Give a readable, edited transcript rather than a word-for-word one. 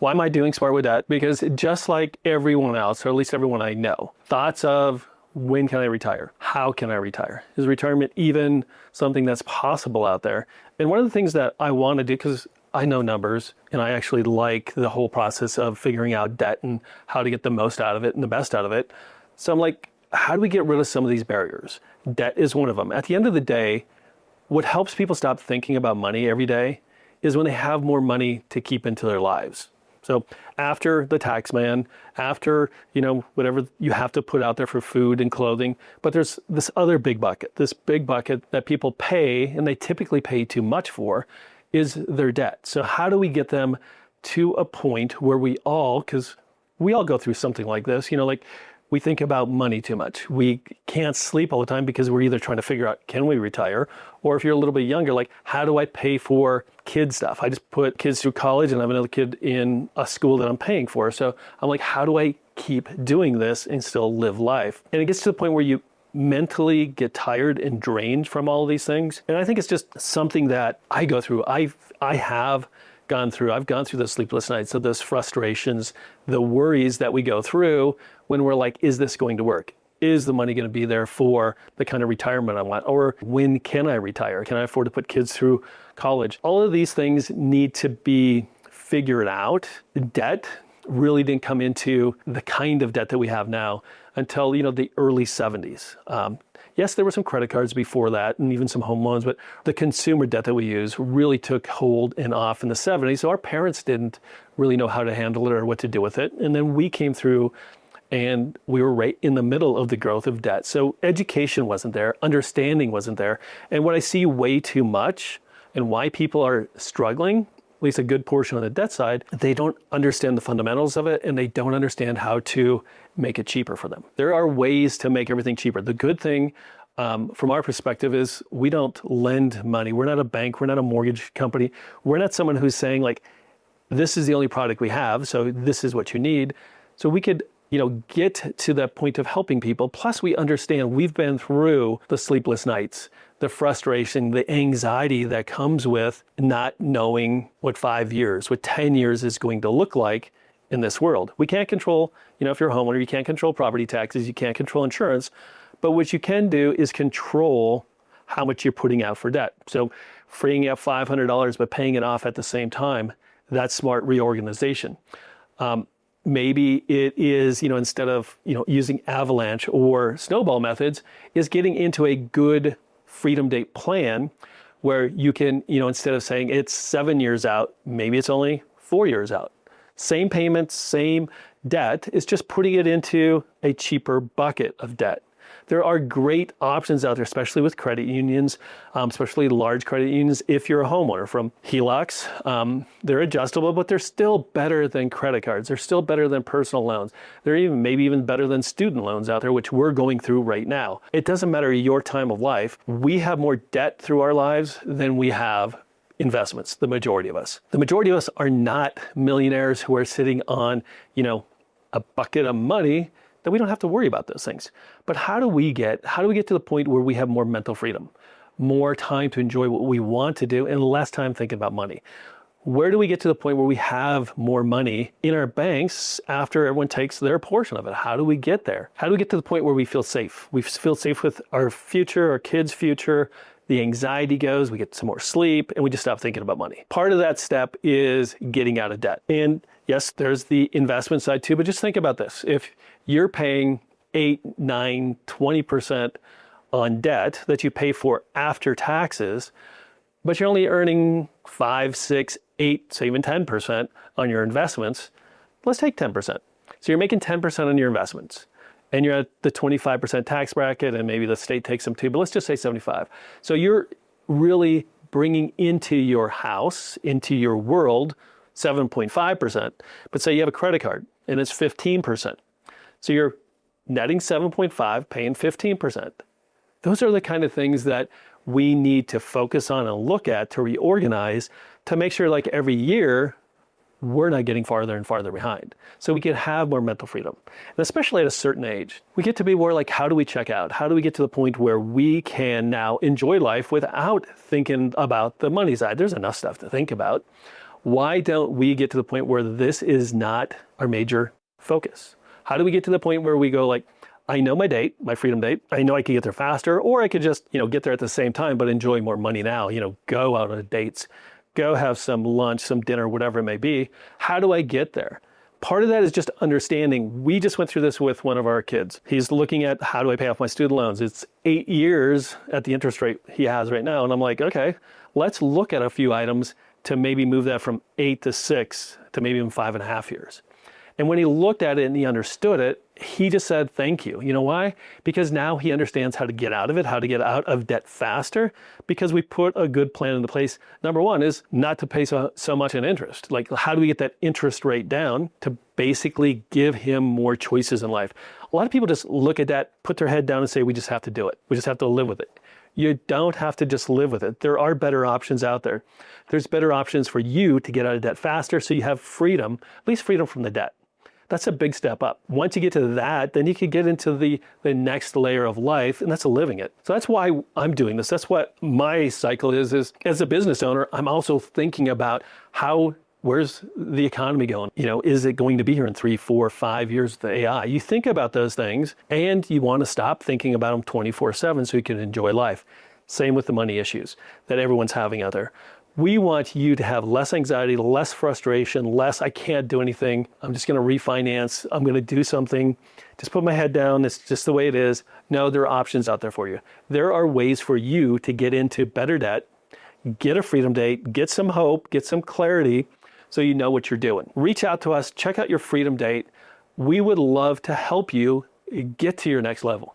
Why am I doing Smart with Debt? Because just like everyone else, or at least everyone I know, thoughts of when can I retire? How can I retire? Is retirement even something that's possible out there? And one of the things that I want to do, because I know numbers and I actually like the whole process of figuring out debt and how to get the most out of it and the best out of it. So I'm like, how do we get rid of some of these barriers? Debt is one of them. At the end of the day, what helps people stop thinking about money every day is when they have more money to keep into their lives. So after the tax man, after, whatever you have to put out there for food and clothing, but there's this other big bucket, that people pay, and they typically pay too much for, is their debt. So how do we get them to a point where because we all go through something like this, we think about money too much. We can't sleep all the time because we're either trying to figure out, can we retire? Or if you're a little bit younger, like, how do I pay for kid stuff? I just put kids through college and I have another kid in a school that I'm paying for. So I'm like, how do I keep doing this and still live life? And it gets to the point where you mentally get tired and drained from all of these things. And I think it's just something that I go through. I've gone through the sleepless nights, so those frustrations, the worries that we go through when we're like, is this going to work? Is the money going to be there for the kind of retirement I want? Or when can I retire? Can I afford to put kids through college? All of these things need to be figured out. Debt really didn't come into the kind of debt that we have now until, the early 70s. Yes, there were some credit cards before that and even some home loans, but the consumer debt that we use really took hold and off in the 70s. So our parents didn't really know how to handle it or what to do with it. And then we came through and we were right in the middle of the growth of debt. So education wasn't there, understanding wasn't there. And what I see way too much and why people are struggling, at least a good portion on the debt side, they don't understand the fundamentals of it and they don't understand how to make it cheaper for them. There are ways to make everything cheaper. The good thing from our perspective is we don't lend money. We're not a bank. We're not a mortgage company. We're not someone who's saying like, this is the only product we have, so this is what you need. So we could get to that point of helping people. Plus we understand we've been through the sleepless nights, the frustration, the anxiety that comes with not knowing what 5 years, what 10 years is going to look like in this world. We can't control, if you're a homeowner, you can't control property taxes, you can't control insurance, but what you can do is control how much you're putting out for debt. So freeing up $500 but paying it off at the same time, that's smart reorganization. Maybe it is, instead of, using avalanche or snowball methods, is getting into a good freedom date plan where you can, instead of saying it's 7 years out, maybe it's only 4 years out. Same payments, same debt, it's just putting it into a cheaper bucket of debt. There are great options out there, especially with credit unions, especially large credit unions. If you're a homeowner, from HELOCs, they're adjustable, but they're still better than credit cards. They're still better than personal loans. They're maybe even better than student loans out there, which we're going through right now. It doesn't matter your time of life. We have more debt through our lives than we have investments, the majority of us. The majority of us are not millionaires who are sitting on, a bucket of money that we don't have to worry about those things. But how do we get to the point where we have more mental freedom, more time to enjoy what we want to do and less time thinking about money? Where do we get to the point where we have more money in our banks after everyone takes their portion of it? How do we get there? How do we get to the point where we feel safe? We feel safe with our future, our kids' future. The anxiety goes, we get some more sleep, and we just stop thinking about money. Part of that step is getting out of debt. And yes, there's the investment side too, but just think about this. If you're paying 8, 9, 20% on debt that you pay for after taxes, but you're only earning 5, 6, 8, say even 10% on your investments, let's take 10%. So you're making 10% on your investments. And you're at the 25% tax bracket, and maybe the state takes them too, but let's just say 75. So you're really bringing into your house, into your world, 7.5%. But say you have a credit card and it's 15%. So you're netting 7.5, paying 15%. Those are the kind of things that we need to focus on and look at to reorganize to make sure like every year, we're not getting farther and farther behind. So we can have more mental freedom. And especially at a certain age, we get to be more like, how do we check out? How do we get to the point where we can now enjoy life without thinking about the money side? There's enough stuff to think about. Why don't we get to the point where this is not our major focus? How do we get to the point where we go like, I know my date, my freedom date. I know I could get there faster, or I could just, get there at the same time, but enjoy more money now, go out on dates, go have some lunch, some dinner, whatever it may be. How do I get there? Part of that is just understanding. We just went through this with one of our kids. He's looking at, how do I pay off my student loans? It's 8 years at the interest rate he has right now. And I'm like, okay, let's look at a few items to maybe move that from 8 to 6 to maybe even 5.5 years. And when he looked at it and he understood it, he just said, thank you. You know why? Because now he understands how to get out of it, how to get out of debt faster, because we put a good plan into place. Number one is not to pay so much in interest. Like, how do we get that interest rate down to basically give him more choices in life? A lot of people just look at that, put their head down and say, we just have to do it. We just have to live with it. You don't have to just live with it. There are better options out there. There's better options for you to get out of debt faster, so you have freedom, at least freedom from the debt. That's a big step up. Once you get to that, then you can get into the next layer of life, and that's living it. So that's why I'm doing this. That's what my cycle is as a business owner, I'm also thinking about where's the economy going? Is it going to be here in 3, 4, 5 years with the AI? You think about those things, and you want to stop thinking about them 24/7 so you can enjoy life. Same with the money issues that everyone's having out there. We want you to have less anxiety, less frustration, less, I can't do anything. I'm just going to refinance. I'm going to do something. Just put my head down. It's just the way it is. No, there are options out there for you. There are ways for you to get into better debt, get a freedom date, get some hope, get some clarity so you know what you're doing. Reach out to us. Check out your freedom date. We would love to help you get to your next level.